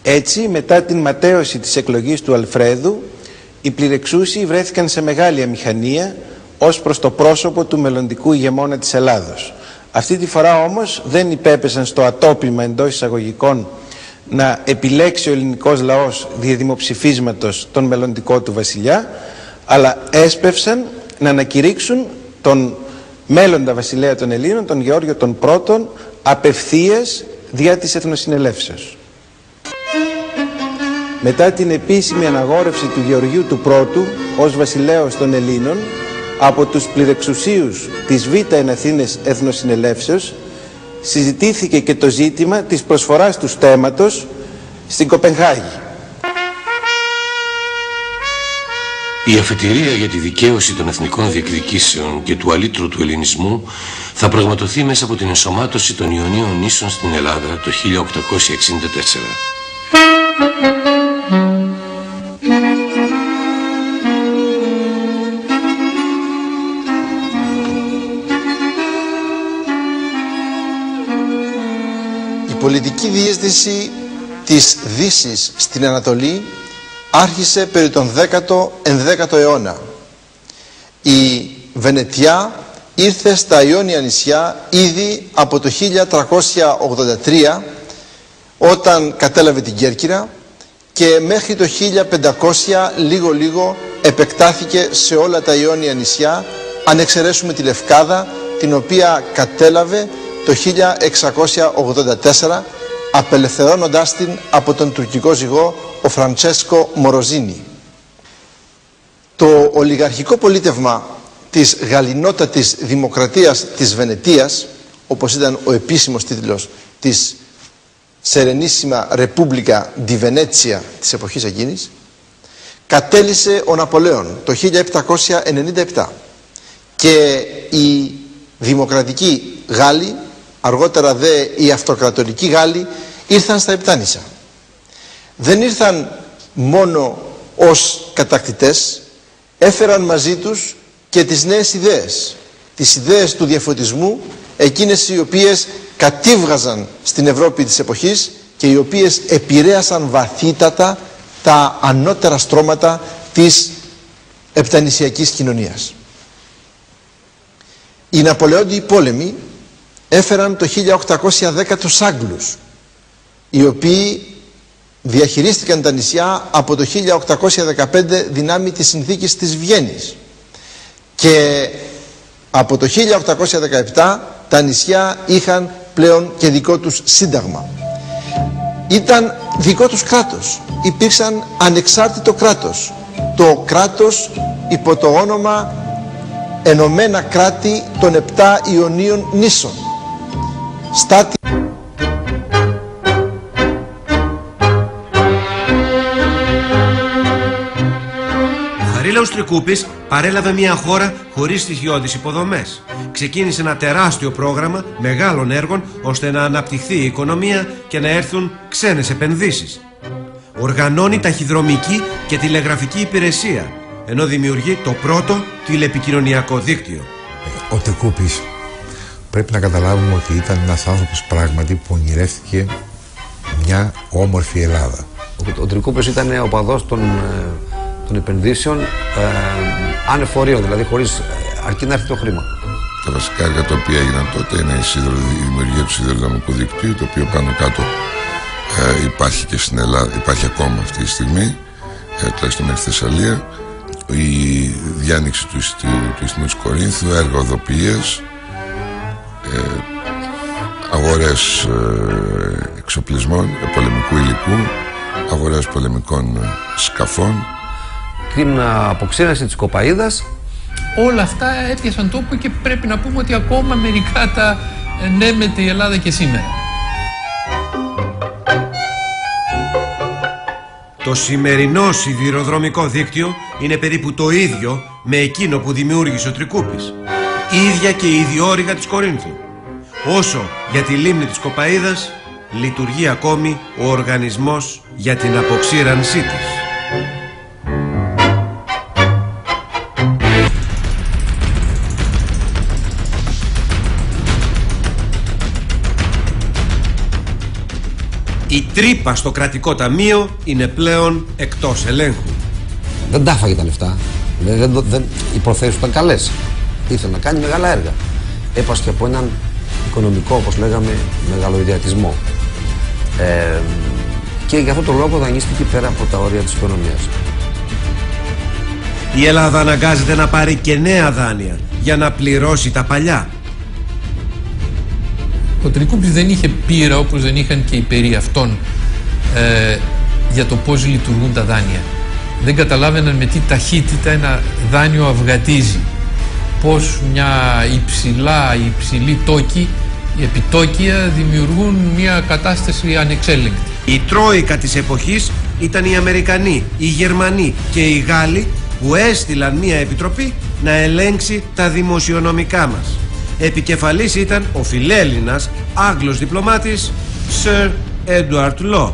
Έτσι, μετά την ματαίωση της εκλογής του Αλφρέδου, οι πληρεξούσιοι βρέθηκαν σε μεγάλη αμηχανία ως προς το πρόσωπο του μελλοντικού ηγεμόνα της Ελλάδος. Αυτή τη φορά όμως δεν υπέπεσαν στο ατόπιμα εντός εισαγωγικών να επιλέξει ο ελληνικός λαός δια δημοψηφίσματος τον μελλοντικό του βασιλιά, αλλά έσπευσαν να ανακηρύξουν τον μέλλοντα βασιλέα των Ελλήνων, τον Γεώργιο τον Πρώτον, απευθείας δια της Εθνοσυνελεύσεως. Μετά την επίσημη αναγόρευση του Γεωργίου του Πρώτου ως βασιλέως των Ελλήνων από τους πληρεξουσίους της Β' εν Αθήνες Εθνοσυνελεύσεως, συζητήθηκε και το ζήτημα της προσφοράς του στέμματος στην Κοπενχάγη. Η αφετηρία για τη δικαίωση των εθνικών διεκδικήσεων και του αλήτρου του ελληνισμού θα πραγματοθεί μέσα από την ενσωμάτωση των Ιωνίων νήσων στην Ελλάδα το 1864. Η πολιτική διείσδυση της Δύσης στην Ανατολή άρχισε περί τον 10ο-11ο αιώνα. Η Βενετιά ήρθε στα Ιόνια νησιά ήδη από το 1383, όταν κατέλαβε την Κέρκυρα, και μέχρι το 1500 λίγο επεκτάθηκε σε όλα τα Ιόνια νησιά, αν εξαιρέσουμε τη Λευκάδα, την οποία κατέλαβε το 1684, απελευθερώνοντάς την από τον τουρκικό ζυγό ο Φραντσέσκο Μοροζίνη. Το ολιγαρχικό πολίτευμα της γαλλινότατης δημοκρατίας της Βενετίας, όπως ήταν ο επίσημος τίτλος της Σερενίσιμα Ρεπούμπλικα ντι Βενέτσια της εποχής εκείνης, κατέλυσε ο Ναπολέον το 1797 και οι δημοκρατικοί Γάλλοι, αργότερα δε οι αυτοκρατορικοί Γάλλοι, ήρθαν στα Επτάνησα. Δεν ήρθαν μόνο ως κατακτητές, έφεραν μαζί τους και τις νέες ιδέες, τις ιδέες του διαφωτισμού, εκείνες οι οποίες κατήβγαζαν στην Ευρώπη της εποχής και οι οποίες επηρέασαν βαθύτατα τα ανώτερα στρώματα της επτανησιακής κοινωνίας. Οι Ναπολεόντιοι πόλεμοι έφεραν το 1810 τους Άγγλους, οι οποίοι διαχειρίστηκαν τα νησιά από το 1815 δυνάμει της συνθήκης της Βιέννης, και από το 1817 τα νησιά είχαν πλέον και δικό τους σύνταγμα. Ήταν δικό τους κράτος, υπήρξαν ανεξάρτητο κράτος, το κράτος υπό το όνομα Ενωμένα Κράτη των 7 Ιωνίων νήσων. Στάτη. Ο Χαρίλαος Τρικούπης παρέλαβε μια χώρα χωρίς στοιχειώδεις υποδομές. Ξεκίνησε ένα τεράστιο πρόγραμμα μεγάλων έργων ώστε να αναπτυχθεί η οικονομία και να έρθουν ξένες επενδύσεις. Οργανώνει ταχυδρομική και τηλεγραφική υπηρεσία, ενώ δημιουργεί το πρώτο τηλεπικοινωνιακό δίκτυο. Ο Τρικούπης, πρέπει να καταλάβουμε ότι ήταν ένας άνθρωπος πράγματι που ονειρεύτηκε μια όμορφη Ελλάδα. Ο Τρικούπης ήταν οπαδός των επενδύσεων ανεφορίων, δηλαδή χωρίς αρκεί να έρθει το χρήμα. Τα βασικά έργα τα οποία έγιναν τότε είναι η δημιουργία του σιδηροδρομικού δικτύου, το οποίο πάνω κάτω υπάρχει και στην Ελλάδα, υπάρχει ακόμα αυτή τη στιγμή, τουλάχιστον μέχρι Θεσσαλία. Η διάνοιξη του Ιστιμίου της Κορίνθου, έργα οδοποιίες, αγορές εξοπλισμών, πολεμικού υλικού, αγορές πολεμικών σκαφών, την αποξήρανση της κοπαΐδας. Όλα αυτά έπιασαν τόπο και πρέπει να πούμε ότι ακόμα μερικά τα νέμεται η Ελλάδα και σήμερα. Το σημερινό σιδηροδρομικό δίκτυο είναι περίπου το ίδιο με εκείνο που δημιούργησε ο Τρικούπης. Ίδια και η ιδιόρυγα της Κορίνθου. Όσο για τη λίμνη της Κοπαΐδας λειτουργεί ακόμη ο οργανισμός για την αποξήρανσή της. Η τρύπα στο κρατικό ταμείο είναι πλέον εκτός ελέγχου. Δεν τα έφαγε τα λεφτά. Οι προθέσεις του ήταν καλές. Ήθελε να κάνει μεγάλα έργα. Έπασχε από έναν οικονομικό, όπως λέγαμε, μεγαλοειδιατισμό. Και για αυτόν τον λόγο δανείστηκε πέρα από τα όρια της οικονομίας. Η Ελλάδα αναγκάζεται να πάρει και νέα δάνεια για να πληρώσει τα παλιά. Ο Τρικούπης δεν είχε πείρα, όπως δεν είχαν και οι περί αυτών, για το πώς λειτουργούν τα δάνεια. Δεν καταλάβαιναν με τι ταχύτητα ένα δάνειο αυγατίζει. Πώς μια υψηλή τόκη, οι επιτόκια δημιουργούν μια κατάσταση ανεξέλεγκτη. Η τρόικα της εποχής ήταν οι Αμερικανοί, οι Γερμανοί και οι Γάλλοι που έστειλαν μια επιτροπή να ελέγξει τα δημοσιονομικά μας. Επικεφαλής ήταν ο φιλέλληνας Άγγλος διπλωμάτης Sir Edward Law.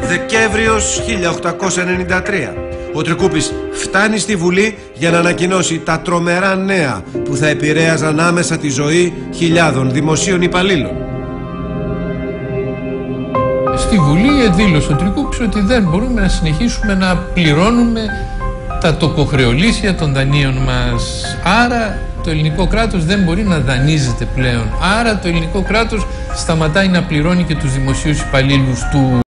Δεκέμβριος 1893. Ο Τρικούπης φτάνει στη Βουλή για να ανακοινώσει τα τρομερά νέα που θα επηρέαζαν άμεσα τη ζωή χιλιάδων δημοσίων υπαλλήλων. Στη Βουλή δήλωσε ο Τρικούπης ότι δεν μπορούμε να συνεχίσουμε να πληρώνουμε τα τοκοχρεωλήσια των δανείων μας. Άρα το ελληνικό κράτος δεν μπορεί να δανείζεται πλέον. Άρα το ελληνικό κράτος σταματάει να πληρώνει και τους δημοσίους υπαλλήλους του.